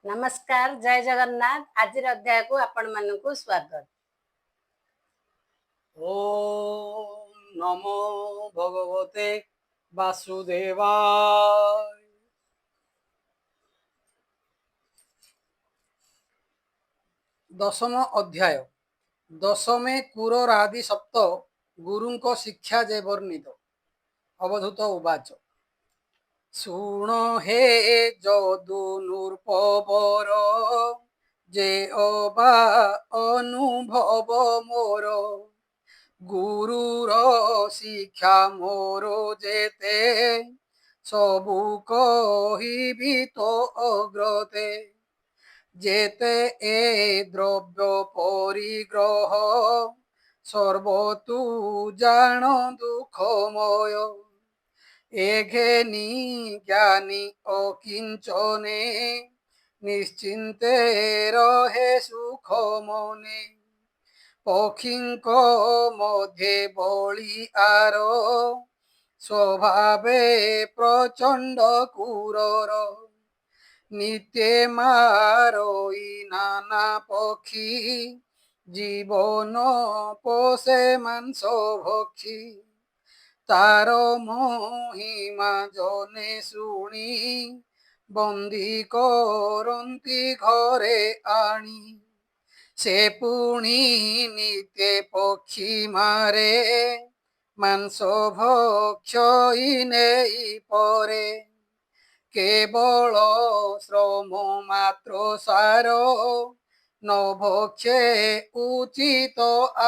नमस्कार जय जगन्नाथ। आज अध्याय को आपण मानक स्वागत। ओम नमो भगवते वासुदेवाय। दशम अध्याय दशमे कुररादि सप्त गुरुंक शिक्षा जे वर्णित। अवधूत उवाच शुण हे যদু নূর্পবর যে অবা অনুভব মোর গুরুর শিক্ষা মোর যেতে সবু কহিবি তো অগ্রতে যেতে এ দ্রব্য পরিগ্রহ সর্বতু জাণ দুঃখময় এঘেনি জ্ঞানী অকিঞ্চনে নিশ্চিন্তে রহে সুখ মনে পক্ষীঙ্ক মধ্যে বলি আর স্বভাবে প্রচণ্ড কুরর নিত্যে মারই নানা পক্ষী জীবন পোষে মাংস ভক্ষী তার মহিমা জনে শুনি বন্দী করন্তি ঘরে আনি সে পুଣି নিতে পক্ষী মারে মাংস ভক্ষই নেই পরে কেবল শ্রম মাত্র সার ন ভক্ষে উচিত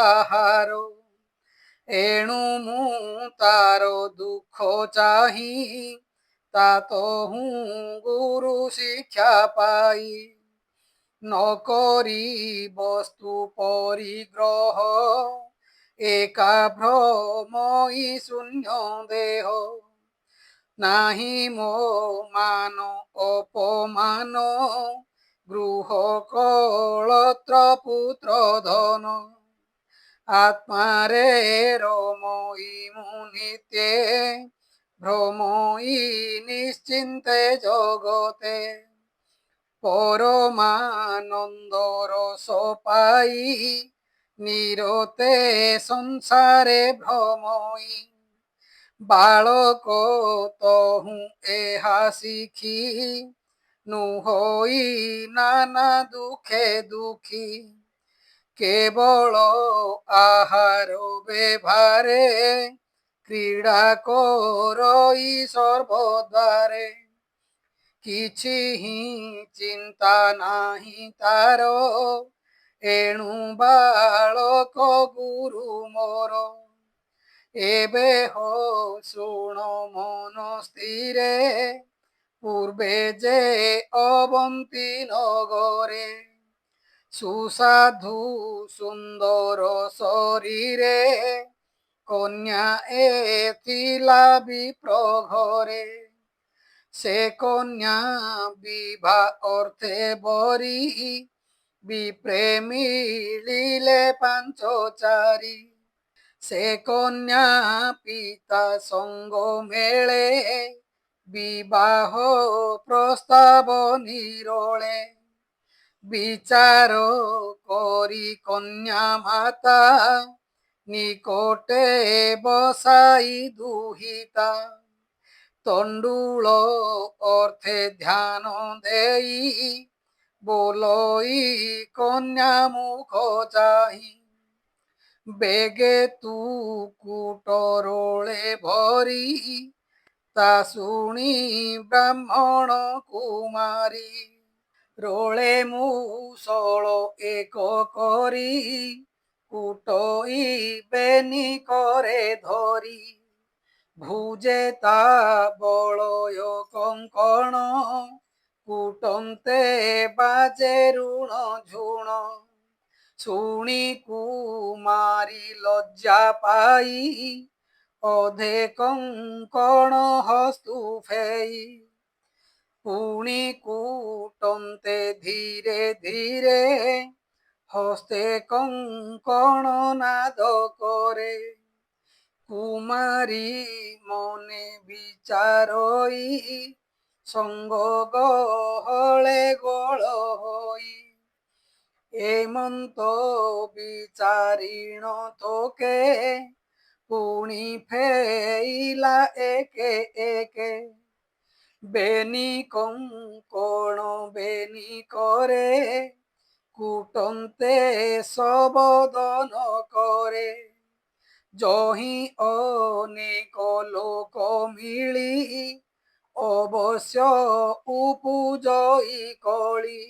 আহার এণু মু তার দুঃখ চাহি তা তো হু গুরু শিক্ষা পাই নকরি বস্তু পরিগ্রহ একা ভ্রমই শূন্য দেহ নাহি মো মান অপমান গৃহ কলত্র পুত্র ধন আত্মারে রমই মুনিতে ভ্রমই নিশ্চিন্তে জগতে পরমানন্দ রস পাই নিরতে সংসারে ভ্রমই বালক তহু এহা শিখি নুহই নানা দুঃখে দুঃখী কেবল আহার ব্যবহারে ক্রীড়া করই সর্বদ্বারে କିଛି ହିଁ ଚିନ୍ତା ନାହିଁ ତାର ଏଣୁ ବାଳକ ଗୁରୁ ମୋର ଏବେ ହୋ ଶୁଣ ମନ ସ୍ଥିରେ ପୂର୍ବେ ଯେ ଅବନ୍ତୀ ନଗରେ ସୁସାଧୁ ସୁନ୍ଦର ଶରୀରେ କନ୍ୟା ଏ ଥିଲା ବିପ୍ର ଘରେ সে কন্যা বিভা অর্থে বরি বিপ্রেমী মিলিলে পাঞ্চচারি সে কন্যা পিতা সঙ্গ মেলে বিবাহ প্রস্তাব নিরলে বিচার করি কন্যা মাতা নিকটে বসাই দুহিতা তণ্ডুল অর্থে ধ্যান দেই বলই কন্যা মুখ চাহি বেগে তু কুটরোলে ভরি তা শুনি ব্রাহ্মণ কুমারী রোলে মূষଳ এক করি কুটই বেনি করে ধরি ভুজে তা বলয় কঙ্কণ কুটন্তে বাজে ঋণ ঝুণ শুনি কুমারী লজ্জা পাই অধে কঙ্কণ হস্তু ফেই পুଣି কুটন্তে ধীরে ধীরে হস্তে কঙ্কণ নাদ করে কুমারী মনে বিচারই সঙ্গ গহলে গোল হই এমন্ত বিচারিণ তোকে পুଣି ফেইলা একে একে বেনি কঙ্কণ বেনি করে কুটন্তে সবদন করে জহি অনেক লোক মিলি অবশ্য উপজয়ী কଳି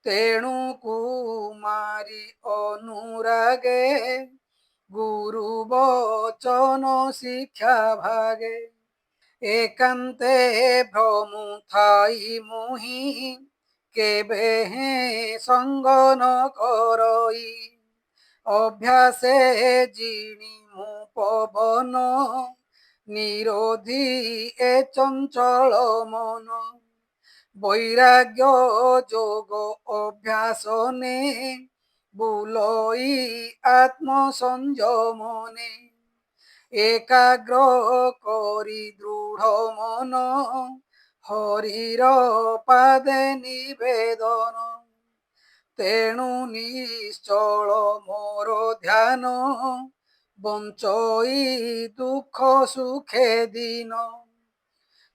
তেণু কুমারী অনুরাগে গুরু বচন শিক্ষা ভাগে একান্তে ভ্রমু থাই মুহি কেবে হে সঙ্গ ন করই অভ্যাসে জিণি মু পবন নিরোধী এ চঞ্চল মন বৈরাগ্য যোগ অভ্যাসনে বুলই আত্মসংযমনে একাগ্র করি দৃঢ় মন হরির পাদে নিবেদন তেণু নিশ্চল মোর ধ্যান বঞ্চই দুঃখ সুখে দিন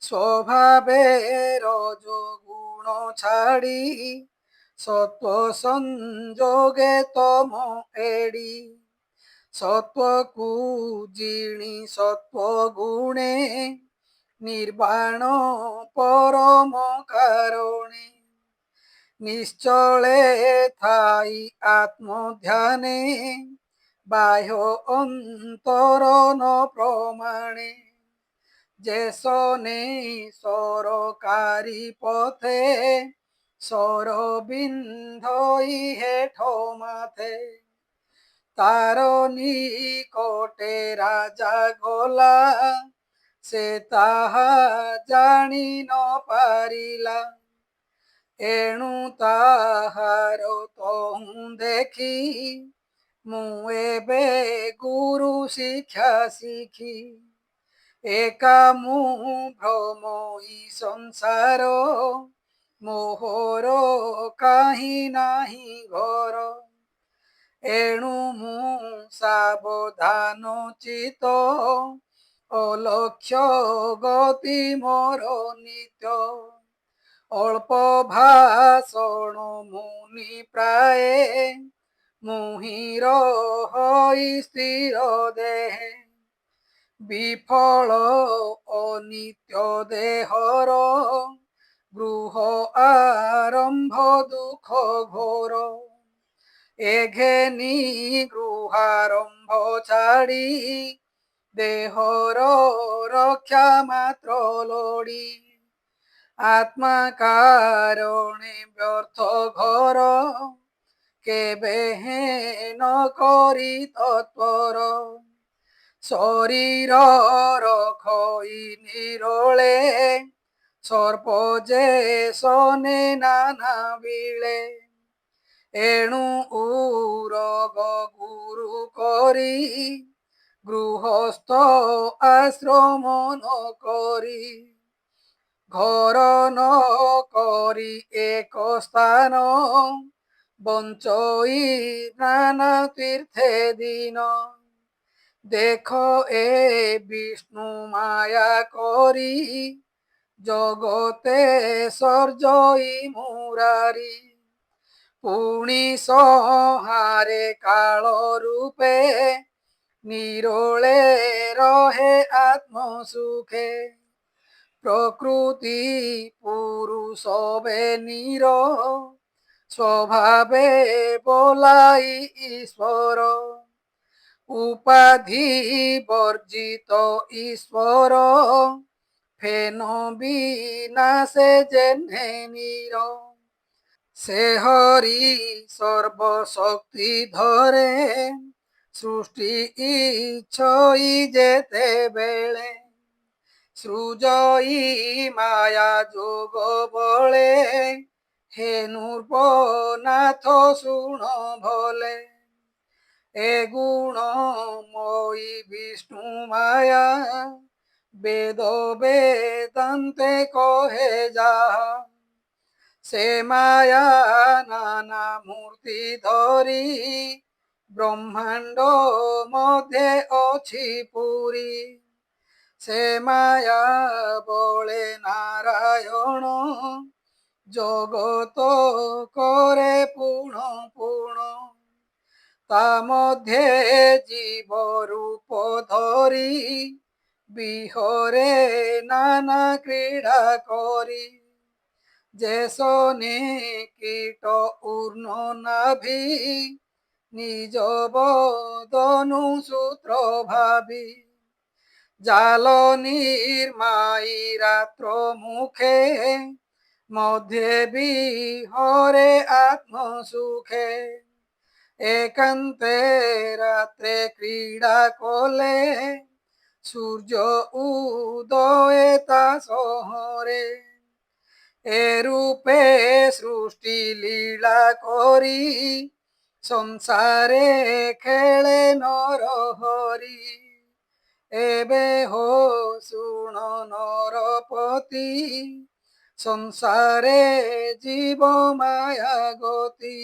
স্বভাবে রজগুণ ছাড়ি সত্য সংযোগে তম এড়ি সত্ত্বকু জিণি সত্ত্ব গুণে নির্বাণ পরম কারণে নিশ্চলে থাই আত্মধ্যানে বাহ্য অন্তরন প্রমাণে যে শনে সরকারি পথে সরবিন্ধই হেঠ মাথে তার নিকটে রাজা গলা সে তাহা জানি ন পারিলা এণু তাহার তহু দেখি মু এবে গুরু শিক্ষা শিখি একা মু ভ্রমই সংসার মোহর কাহি নাহি ঘর এণু মু সাবধান চিত অলক্ষ্য গতি মোর নিত্য অল্প ভাষণ মুনি প্রায় মুহির হই স্থির দেহে বিফল অনিত্য দেহর গৃহ আরম্ভ দুঃখ ঘোর এঘেনি গৃহারম্ভ ছাড়ি দেহর রক্ষা মাত্র লোড়ি আত্মা কারণে ব্যর্থ ঘর কেবে হে ন করি তৎপর শরীর রখই নিরলে সর্প যে শনে নানা বিলে এণু উরগ গুরু করি গৃহস্থ আশ্রম ন করি ঘর ন করি এক স্থান বঞ্চই নানা তীর্থে দিন দেখ এ বিষ্ণু মায়া করি জগতে সর্জই মুরারি পুଣି সংহারে কাଳ রূপে নিরোলে রহে আত্মসুখে প্রকৃতি পুরুষ বে নির স্বভাবে বলাই ঈশ্বর উপাধি বর্জিত ঈশ্বর ফেন বিনাশে জেনে নির সে হরি সর্বশক্তি ধরে সৃষ্টি ইচ্ছই যেতে বেলে সৃজই মায়া যোগ বলে হে নূর্বনাথ শুণ ভলে এ গুণময়ী বিষ্ণু মায়া বেদ বেদান্তে কহে যাহা সে মায়া নানা মূর্তি ধরি ব্রহ্মাণ্ড মধ্যে অছি পুরী সে মায়া বলে নারায়ণ জগত করে পুণ পুণ তা মধ্যে জীব রূপ ধরি বিহরে নানা ক্রীড়া করি যে শোনে কীট উর্ণ নাভি নিজ বদনু সূত্র ভাবি জালনির মাই রাত্র মুখে মধ্যে বিহরে আত্মসুখে একান্তে রাত্রে ক্রীড়া কলে সূর্য উদয়ে তা শহরে এরূপে সৃষ্টি লীলা করি সংসারে খেলে নরহরি এবে হো শুণ নরপতি সংসারে জীব মায়া গতি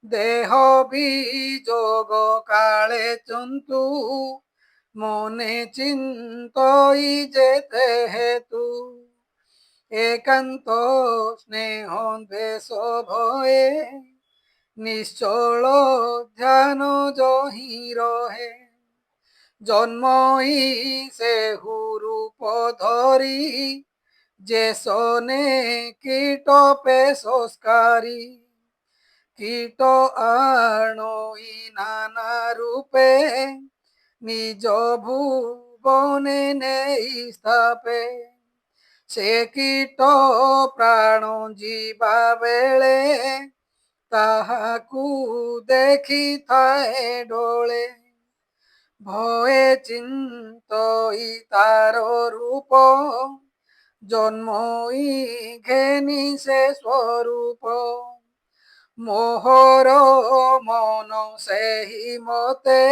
দেহ বিযোগ কালে চন্তু মনে চিন্তই যেতে হেতু একান্ত স্নেহ দ্বেষ ভয়ে নিশ্চল ধ্যান জহি রহে জন্মই সে রূপ ধরি যে শোনে কীট পেশস্কারী কীট আণই নানা রূপে নিজ ভুবনে নেই স্থাপে সে কীট প্রাণ ଯିବା ବେଳେ তাহাকু ଦେଖିଥାଏ ଡୋଳେ ভয়ে চিন্তই তার রূপ জন্মই ঘেনি সে স্বরূপ মোহর মন সেই মতে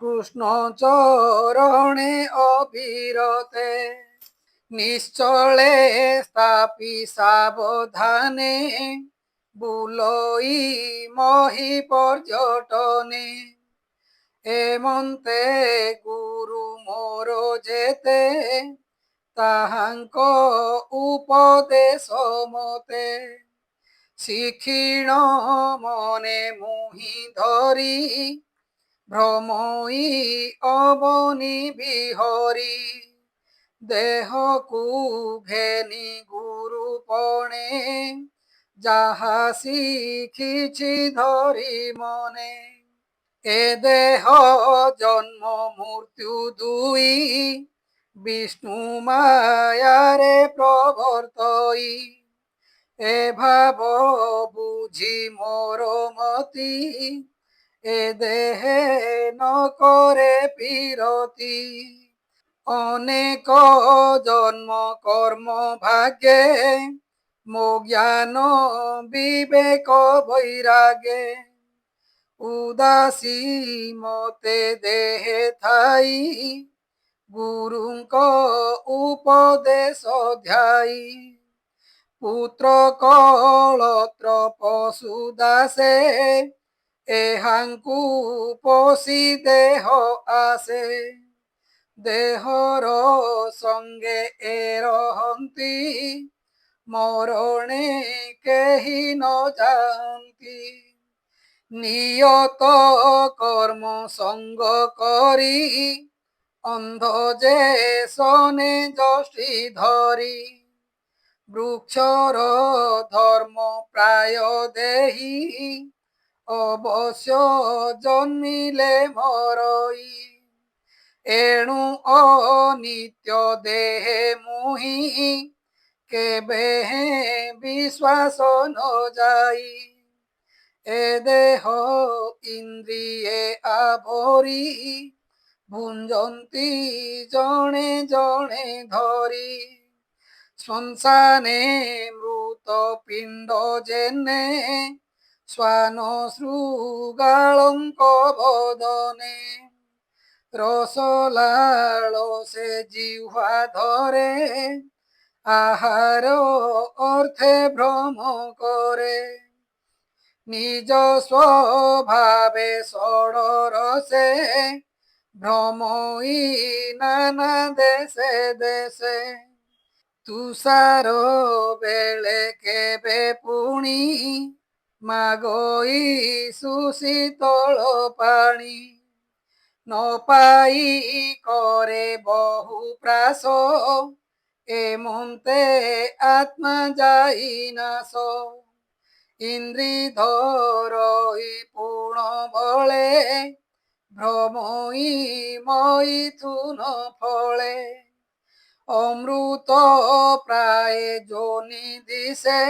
কৃষ্ণ চরণে অবিরতে নিশ্চলে স্থাপি সাবধানে বুলই মহি পর্যটনে এমন্তে গুরু মোর যেতে তাহাঙ্ক উপদেশ মতে শিক্ষিণ মনে মুহি ধরি ভ্রমই অবনি বিহরি দেহকু ঘেনি গুরু পণে যাহা শিখিছি ধরি মনে এ দেহ জন্ম মৃত্যু দুই বিষ্ণু মায়ারে প্রবর্তই এ ভাব বুঝি মোর মতি এ দেহে ন করে বিরতি অনেক জন্ম কর্ম ভাগ্যে মো জ্ঞান বিবেক বৈরাগে উদাসী মতে দেহে থাই গুরুଙ୍କ উপদেশ ধ্যাই পুত্র কଳତ୍ର পশু দাসে এহাঙ্কু পোষি দেহ আসে দেহর সঙ্গে এ রহନ୍ତି মরণে কেহি ন যাନ୍ତି নিয়ত কর্ম সঙ্গ করি অন্ধ যে শোনে যষ্টি ধরি বৃক্ষর ধর্ম প্রায় দেহি অবশ্য জন্মিলে মরই এণু অনিত্য দেহে মুহি কেবে বিশ্বাস ন যাই এ দেহ ইন্দ্রিয়ে আভরি ভুঞ্জନ୍ତି জনে জনে ধরি শ্মশানে মৃত পিণ্ড জেনে শ্বান শৃগালଙ୍କ বদনে রসলালো সে জিহ্বা ধরে, আহার অর্থে ভ্রম করে। নিজ স্বভাবে ষড়রসে, ভ্রমই নানা দেশে দেশে। ତୁଷାର ବେଳେ କେବେ ପୁଣି, ମାଗୋଇ ସୁଶୀତଳ ପାଣି। ନ ପାଇ କରେ ବହୁ ପ୍ରାସ, ଏ ମନ୍ତେ ଆତ୍ମା ଯାଇ ନାଶ। ইন্দ্রি ধরই পূর্ণ বলে, ভ্রমই মৈথুন ফলে। অমৃত প্রায় যোনি দিশে,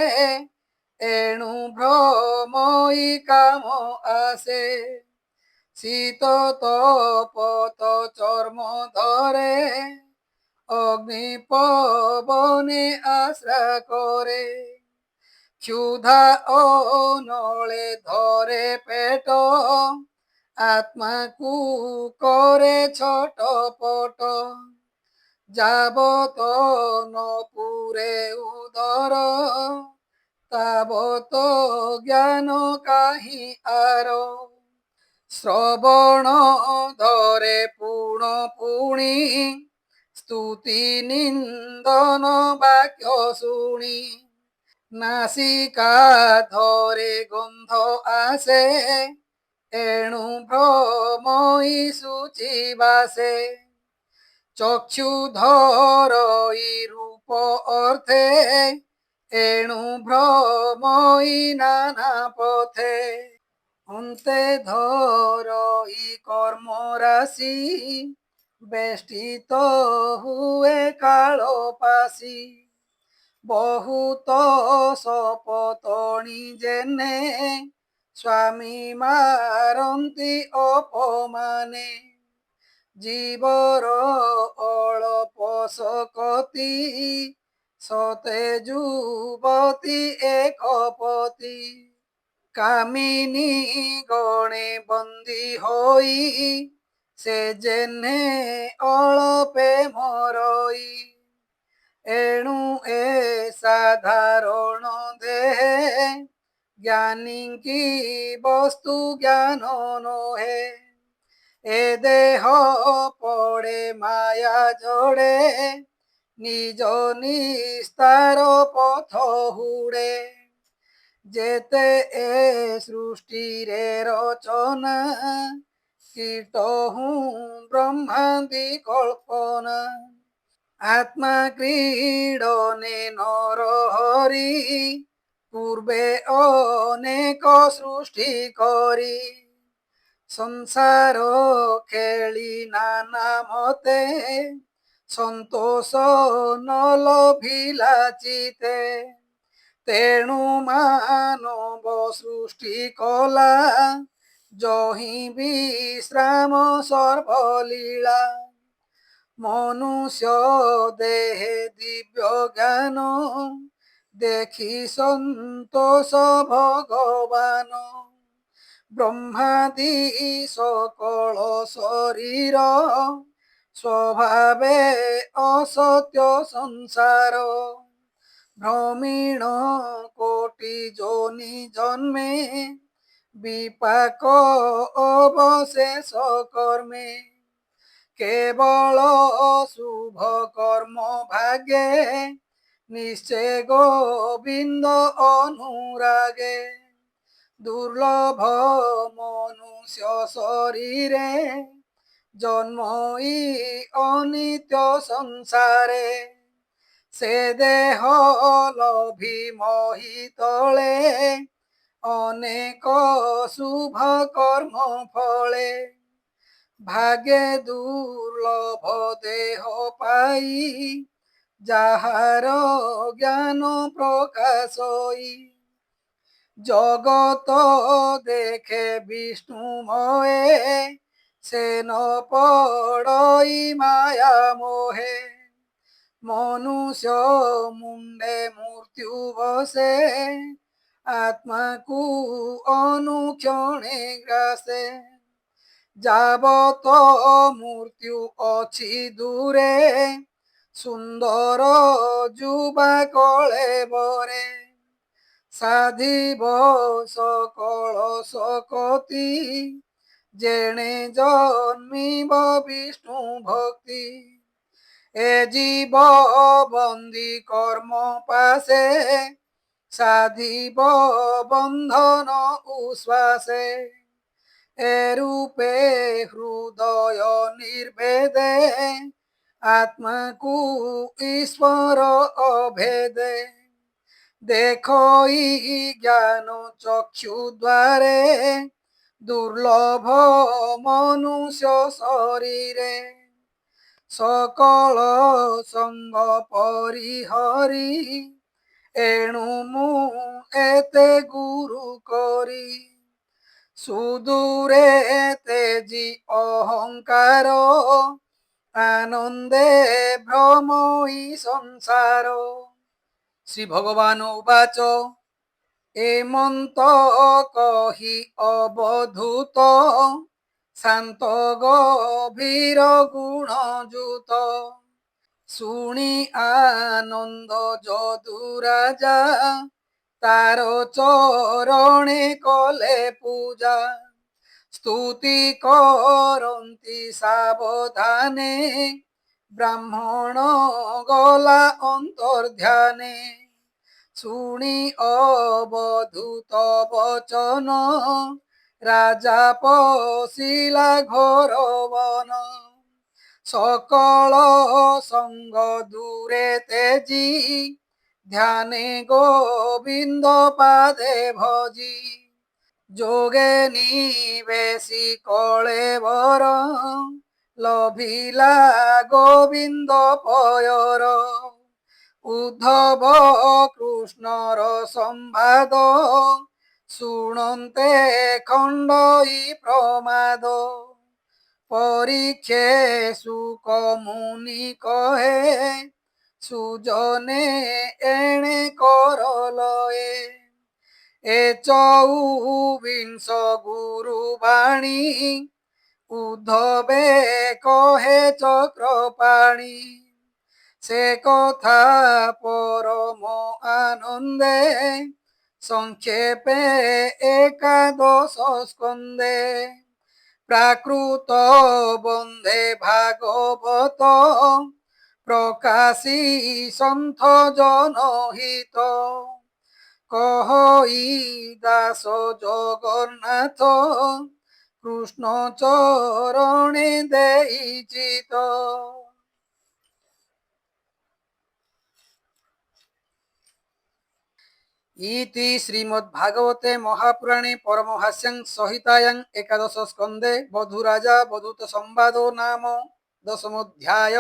এণু ভ্রমই কাম আসে। শীত তপত চর্ম ধরে, অগ্নি পবনে আশ্রা করে। ক্ষুধা অনলে ধরে পেট, আত্মাকু করে ছটপট। যাবত নপুরে উদর, তাবত জ্ঞান কাহি আর। শ্রবণ ধরে পুণ পুଣି, স্তুতি নিন্দন বাক্য শুনি। নাসিকা ধরে গন্ধ আসে, এণু ভ্রমই সূচি বাসে। চক্ষু ধরই রূপ অর্থে, এণু ভ্রমই নানা পথে। অন্তে ধরই কর্ম রাশি, বেষ্টিত হুয়ে কাল পাশি। বহুত শপথনি জেনে, স্বামী মারন্তি অপমানে। জীবর অল্প শকতি, সতে যুবতী একপতি। কামিনী গণে বন্দী হই, সে জেনে অল্পে মরই। এণু এ সাধারণ দেহে, জ্ঞানী কি বস্তু জ্ঞান নহে। এ দেহ পড়ে মায়া জড়ে, নিজ নিস্তার পথ হুড়ে। যেতে এ সৃষ্টিরে রচনা, কীট হুঁ ব্রহ্মাদি কল্পনা। আত্মা ক্রীড়নে নর হরি, পূর্বে অনেক সৃষ্টি করি। সংসার খেলি নানা মতে, সন্তোষ নলভিলা চিতে। তেণু মানব সৃষ্টি কলা, যহি বিশ্রাম সর্বলীলা। মনুষ্য দেহে দিব্য জ্ঞান, দেখি সন্তোষ ভগবান। ব্রহ্মাদি সকল শরীর, স্বভাবে অসত্য সংসার। ভ্রমিণ কোটি যোনি জন্মে, বিপাক অবশেষ কর্মে। কেবল শুভ কর্ম ভাগে, নিশ্চয় গোবিন্দ অনুরাগে। দুর্লভ মনুষ্য শরীরে, জন্মই অনিত্য সংসারে। সে দেহ লভি মহি তলে, অনেক শুভ কর্ম ফলে। ভাগে দুর্লভ দেহ পাই, যাহার জ্ঞান প্রকাশই। জগত দেখে বিষ্ণুময়ে, সে ন পড়ই মায়া মোহে। মনুষ্য মুন্ডে মৃত্যু বসে, আত্মাকু অনুক্ষণে গ্রাসে। যাবত মৃত্যু অছি দূরে সুন্দর যুবা কলেবরে সাধিব সকল শকতি যেণে জন্মিব বিষ্ণু ভক্তি এ জীব বন্দী কর্ম পাশে সাধিব বন্ধন উশ্বাসে এরূপে হৃদয় নির্ভেদে আত্মাকু ঈশ্বর অভেদে দেখই জ্ঞান চক্ষু দ্বারে দুর্লভ মনুষ্য শরীরে সকল সঙ্গ পরিহরি এণু মু এতে গুরু করি সুদূরে তেজি অহংকার আনন্দে ভ্রমই সংসার শ্রী ভগবান উবাচ এমন্ত কহি অবধূত শান্ত গভীর গুণযুত শুনি আনন্দ যদু রাজা তার চরণে কলে পূজা স্তুতি করন্তি সাবধানে ব্রাহ্মণ গলা অন্তর্ধ্যানে শুনি অবধূত বচন রাজা পশিলা ঘোর বন সকল সঙ্গ দূরে তেজি ধ্যানে গোবিন্দ পাদে ভজি যোগে নিবেশি কলেবর লভিলা গোবিন্দ পয়র উদ্ধব কৃষ্ণর সম্বাদ শুণন্তে খণ্ডই প্রমাদ পরীক্ষে সুক মুনি কহে সুজনে এণে করলয়ে এ চৌবিংশ গুরু বাণী উদ্ধবে কহে চক্রপাণী সে কথা পরম আনন্দে সংক্ষেপে একাদশ স্কন্ধে প্রাকৃত বন্ধে ভাগবত প্রকাশী সন্থ জনহিত কহই দাস জগন্নাথ কৃষ্ণ চরণে দেইচিত ইতি শ্রীমদ্ভাগবতে মহাপুরাণে পরমহাস্যাং সংহিতায়াং একাদশ স্কন্ধে বধূ রাজা বধূত সংবাদো নাম দশমোধ্যায়।